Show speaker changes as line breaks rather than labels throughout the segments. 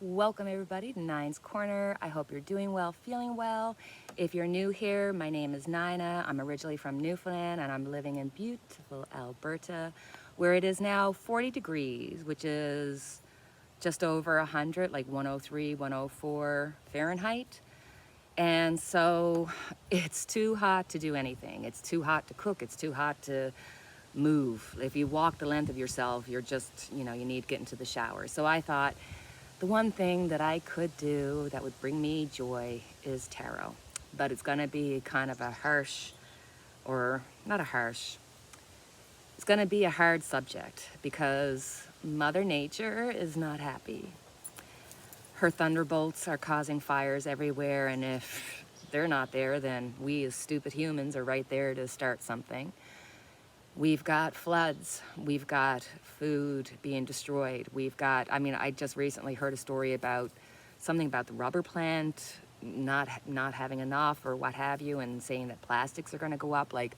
Welcome everybody to Nine's Corner. I hope you're doing well, feeling well. If you're new here, my name is Nina. I'm originally from Newfoundland and I'm living in beautiful Alberta, where it is now 40 degrees, which is just over 100, like 103, 104 Fahrenheit. And so it's too hot to do anything. It's too hot to cook. It's too hot to move. If you walk the length of yourself, you're just, you need to get into the shower. So I thought, the one thing that I could do that would bring me joy is tarot, but it's gonna be kind of a harsh, or not a harsh, it's gonna be a hard subject because Mother Nature is not happy. Her thunderbolts are causing fires everywhere, and if they're not there, then we as stupid humans are right there to start something. We've got floods, we've got food being destroyed, I just recently heard a story about something about the rubber plant not having enough or what have you, and saying that plastics are gonna go up. Like,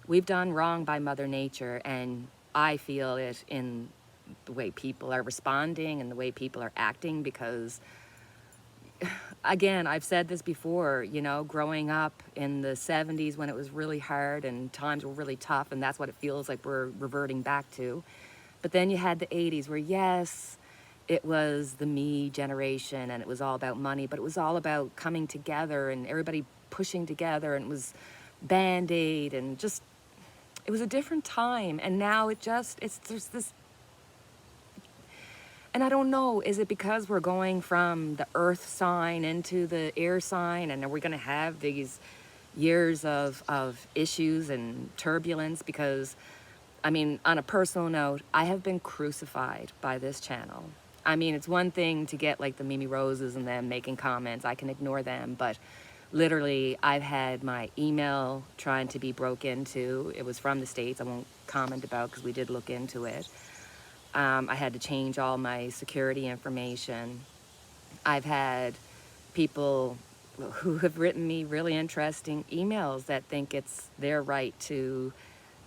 we've done wrong by Mother Nature, and I feel it in the way people are responding and the way people are acting, because again, I've said this before, growing up in the 70s when it was really hard and times were really tough, and that's what it feels like we're reverting back to. But then you had the 80s where, yes, it was the me generation and it was all about money, but it was all about coming together and everybody pushing together, and it was Band-Aid, and just, it was a different time. And now there's this. And I don't know, is it because we're going from the earth sign into the air sign, and are we going to have these years of issues and turbulence? Because, on a personal note, I have been crucified by this channel. It's one thing to get like the Mimi Roses and them making comments. I can ignore them, but literally I've had my email trying to be broke into. It was from the States. I won't comment about because we did look into it. I had to change all my security information. I've had people who have written me really interesting emails that think it's their right to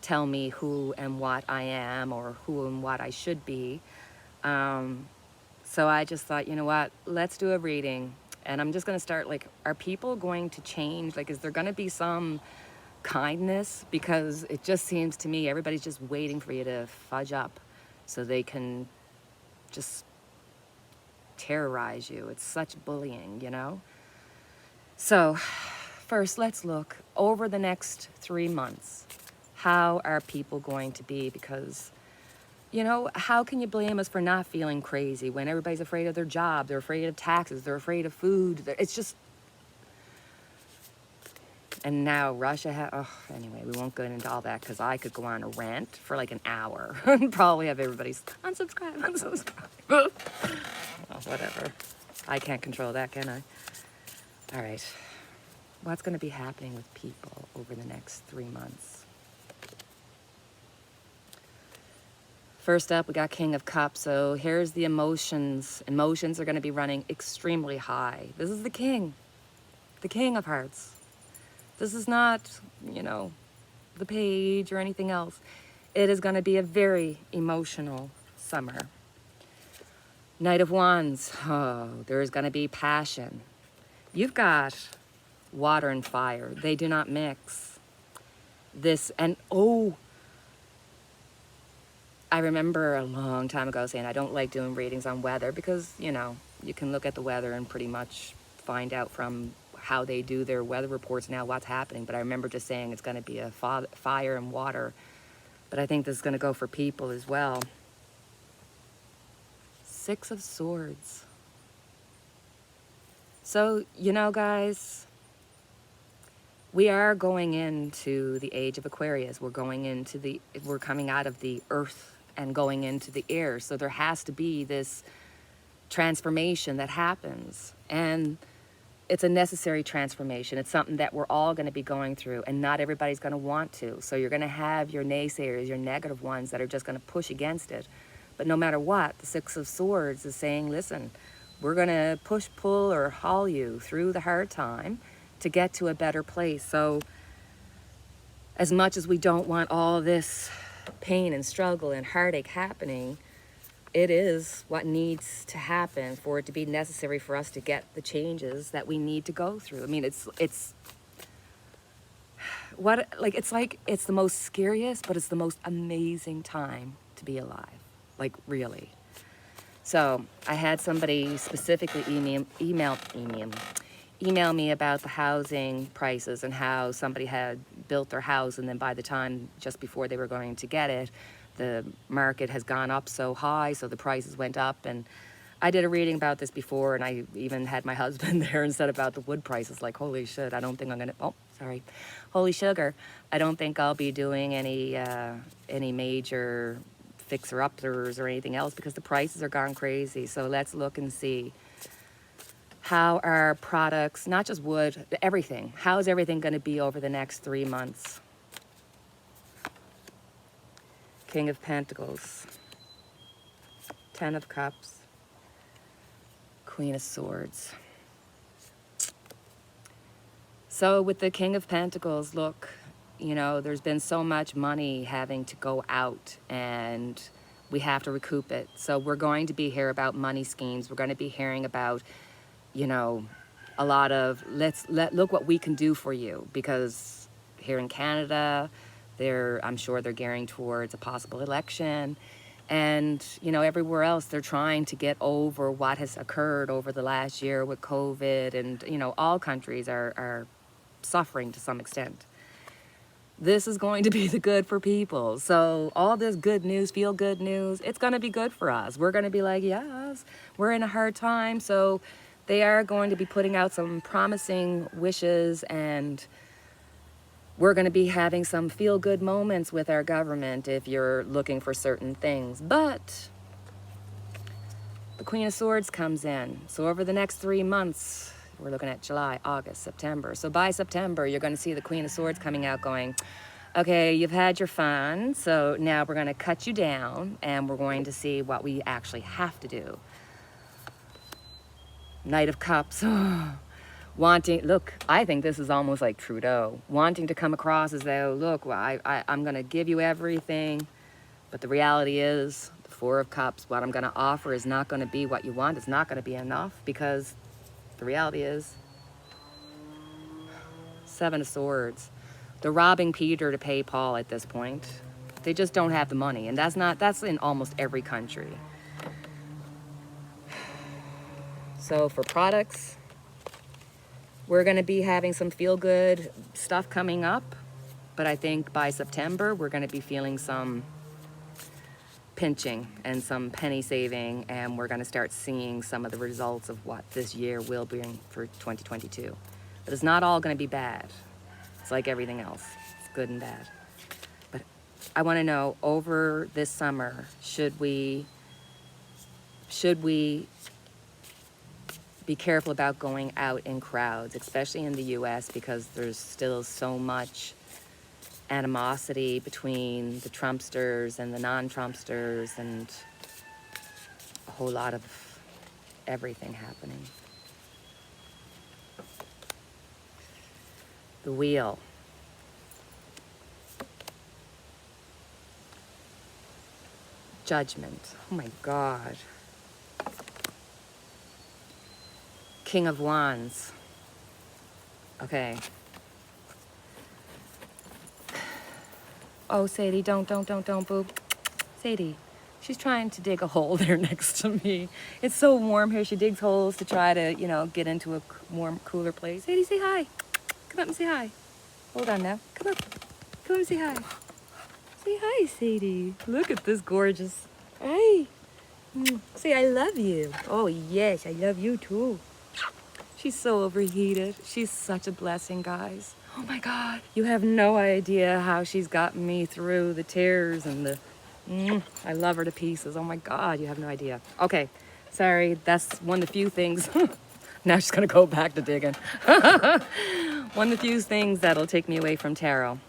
tell me who and what I am, or who and what I should be. So I just thought, you know what, let's do a reading. And I'm just going to start, like, are people going to change? Like, is there going to be some kindness? Because it just seems to me everybody's just waiting for you to fudge up so they can just terrorize you. It's such bullying, So first, let's look over the next 3 months. How are people going to be? Because, how can you blame us for not feeling crazy when everybody's afraid of their job, they're afraid of taxes, they're afraid of food. It's just, and now Russia anyway, we won't go into all that because I could go on a rant for like an hour and probably have everybody's unsubscribe. Well, whatever. I can't control that, can I? All right. What's going to be happening with people over the next 3 months? First up, we got King of Cups. So here's the emotions. Emotions are going to be running extremely high. This is the King of Hearts. This is not, the Page or anything else. It is going to be a very emotional summer. Knight of Wands. Oh, there is going to be passion. You've got water and fire. They do not mix. I remember a long time ago saying I don't like doing readings on weather because, you can look at the weather and pretty much find out from how they do their weather reports now what's happening. But I remember just saying it's going to be a fire and water. But I think this is going to go for people as well. Six of Swords. So, guys, we are going into the age of Aquarius. We're coming out of the earth and going into the air. So there has to be this transformation that happens. And it's a necessary transformation. It's something that we're all going to be going through, and not everybody's going to want to. So you're going to have your naysayers, your negative ones that are just going to push against it. But no matter what, the Six of Swords is saying, listen, we're going to push, pull, or haul you through the hard time to get to a better place. So as much as we don't want all this pain and struggle and heartache happening, it is what needs to happen for it to be necessary for us to get the changes that we need to go through. I mean, it's what, like it's the most scariest, but it's the most amazing time to be alive. Like, really. So I had somebody specifically email me about the housing prices and how somebody had built their house, and then by the time just before they were going to get it, the market has gone up so high, so the prices went up. And I did a reading about this before, and I even had my husband there and said about the wood prices, like, holy shit, I don't think I'm gonna, holy sugar, I don't think I'll be doing any major fixer-uppers or anything else because the prices are gone crazy. So let's look and see how our products, not just wood, everything, how is everything going to be over the next 3 months? King of Pentacles, Ten of Cups, Queen of Swords. So with the King of Pentacles, look, you know, there's been so much money having to go out and we have to recoup it. So we're going to be hearing about money schemes. We're going to be hearing about, you know, a lot of look what we can do for you, because here in Canada, I'm sure they're gearing towards a possible election. And, you know, everywhere else, they're trying to get over what has occurred over the last year with COVID. And, you know, all countries are suffering to some extent. This is going to be the good for people. So all this good news, feel good news, it's going to be good for us. We're going to be like, yes, we're in a hard time. So they are going to be putting out some promising wishes, and we're going to be having some feel good moments with our government if you're looking for certain things. But the Queen of Swords comes in. So over the next 3 months, we're looking at July, August, September. So by September, you're going to see the Queen of Swords coming out going, okay, you've had your fun, so now we're going to cut you down, and we're going to see what we actually have to do. Knight of Cups. Look, I think this is almost like Trudeau, wanting to come across as though, look, well, I'm going to give you everything, but the reality is, the Four of Cups, what I'm going to offer is not going to be what you want. It's not going to be enough, because the reality is, Seven of Swords. They're robbing Peter to pay Paul at this point. They just don't have the money, and that's in almost every country. So for products, we're going to be having some feel-good stuff coming up, but I think by September, we're going to be feeling some pinching and some penny saving, and we're going to start seeing some of the results of what this year will bring for 2022. But it's not all going to be bad. It's like everything else. It's good and bad. But I want to know, over this summer, should we be careful about going out in crowds, especially in the US, because there's still so much animosity between the Trumpsters and the non-Trumpsters, and a whole lot of everything happening. The Wheel. Judgment. Oh my God. King of Wands. Okay. Oh, Sadie, don't, boo. Sadie, she's trying to dig a hole there next to me. It's so warm here. She digs holes to try to, you know, get into a warm, cooler place. Sadie, say hi. Come up and say hi. Hold on now. Come up. Come up and say hi. Say hi, Sadie. Look at this gorgeous. Hey. Say, I love you. Oh, yes, I love you too. She's so overheated. She's such a blessing, guys. Oh my God. You have no idea how she's gotten me through the tears and the... I love her to pieces. Oh my God, you have no idea. Okay, sorry, that's one of the few things. Now she's gonna go back to digging. One of the few things that'll take me away from tarot.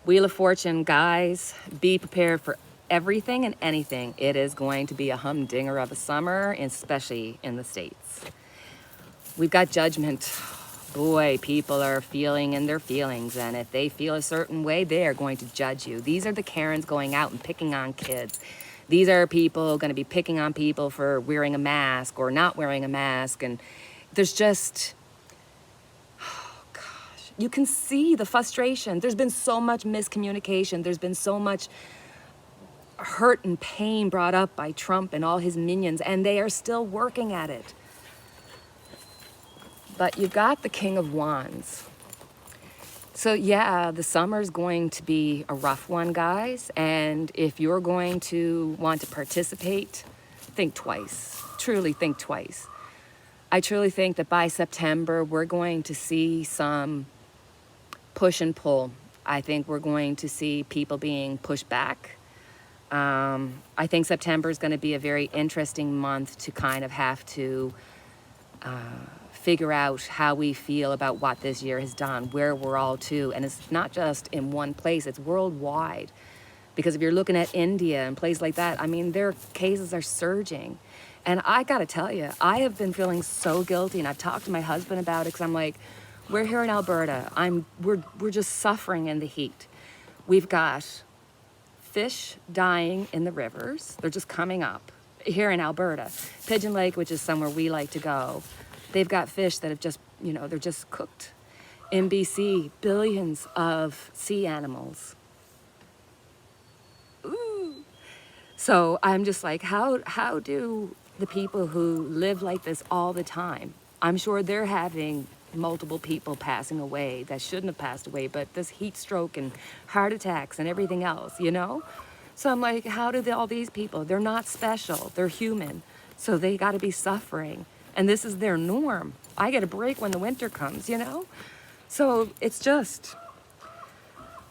Wheel of Fortune, guys, be prepared for everything and anything. It is going to be a humdinger of a summer, especially in the States. We've got Judgment. Boy, people are feeling in their feelings, and if they feel a certain way, they are going to judge you. These are the Karens going out and picking on kids. These are people going to be picking on people for wearing a mask or not wearing a mask. And there's just, oh gosh, you can see the frustration. There's been so much miscommunication. There's been so much hurt and pain brought up by Trump and all his minions, and they are still working at it. But you've got the King of Wands. So yeah, the summer's going to be a rough one, guys. And if you're going to want to participate, think twice. Truly think twice. I truly think that by September, we're going to see some push and pull. I think we're going to see people being pushed back. I think September is going to be a very interesting month to kind of have to figure out how we feel about what this year has done, where we're all to. And it's not just in one place, it's worldwide. Because if you're looking at India and places like that, I mean, their cases are surging. And I gotta tell you, I have been feeling so guilty, and I've talked to my husband about it, because I'm like, we're here in Alberta. We're just suffering in the heat. We've got fish dying in the rivers. They're just coming up here in Alberta. Pigeon Lake, which is somewhere we like to go, they've got fish that have just, they're just cooked. In BC, billions of sea animals. Ooh. So I'm just like, how do the people who live like this all the time, I'm sure they're having multiple people passing away that shouldn't have passed away, but this heat stroke and heart attacks and everything else, So I'm like, how do all these people, they're not special, they're human, so they got to be suffering. And this is their norm. I get a break when the winter comes, So it's just,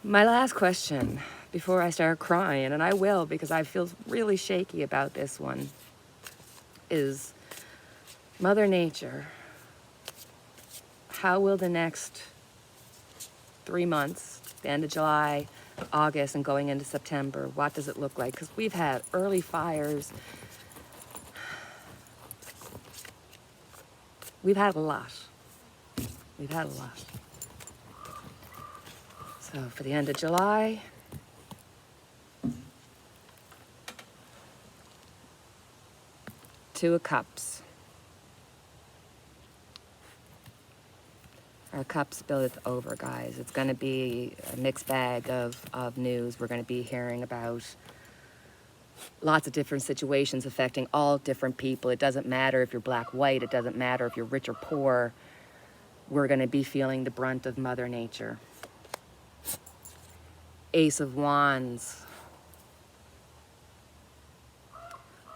my last question before I start crying, and I will because I feel really shaky about this one, is Mother Nature. How will the next 3 months, the end of July, August, and going into September, what does it look like? Because we've had early fires. We've had a lot. We've had a lot. So for the end of July, Two of Cups. Our cup spilleth over, guys. It's going to be a mixed bag of news. We're going to be hearing about lots of different situations affecting all different people. It doesn't matter if you're black, white. It doesn't matter if you're rich or poor. We're going to be feeling the brunt of Mother Nature. Ace of Wands.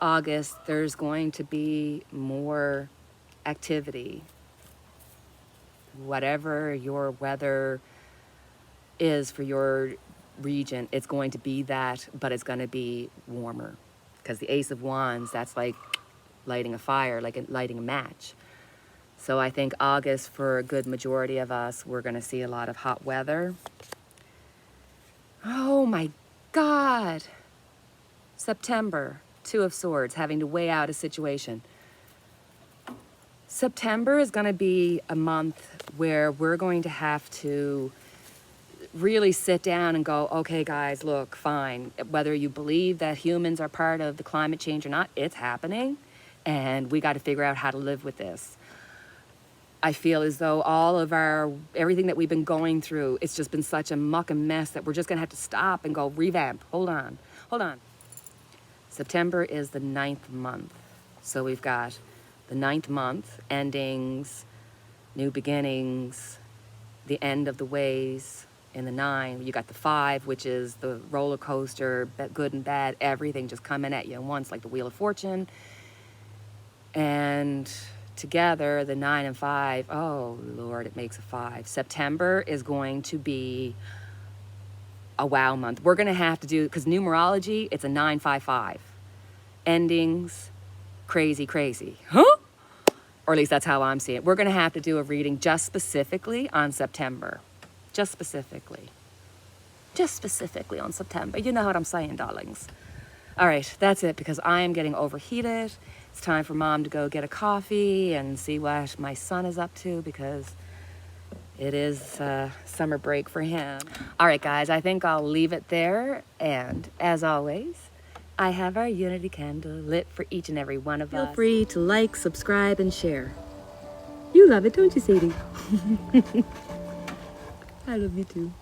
August, there's going to be more activity. Whatever your weather is for your region, it's going to be that, but it's going to be warmer. Because the Ace of Wands, that's like lighting a fire, like lighting a match. So I think August, for a good majority of us, we're going to see a lot of hot weather. Oh my God. September, Two of Swords, having to weigh out a situation. September is going to be a month where we're going to have to really sit down and go, okay, guys, look, fine. Whether you believe that humans are part of the climate change or not, it's happening. And we got to figure out how to live with this. I feel as though everything that we've been going through, it's just been such a muck and mess that we're just going to have to stop and go revamp. Hold on. September is the 9th month. So we've got the 9th month, endings, new beginnings, the end of the ways. In the 9, you got the 5, which is the roller coaster, good and bad, everything just coming at you at once, like the Wheel of Fortune. And together, the 9 and 5, oh Lord, it makes a 5. September is going to be a wow month. We're going to have to do, because numerology, it's a 955. Endings, crazy. Huh? Or at least that's how I'm seeing it. We're going to have to do a reading just specifically on September. Just specifically on September. You know what I'm saying, darlings. All right, that's it, because I am getting overheated. It's time for Mom to go get a coffee and see what my son is up to, because it is summer break for him. All right, guys, I think I'll leave it there. And as always, I have our unity candle lit for each and every one of us.
Feel free to like, subscribe, and share. You love it, don't you, Sadie? I love you too.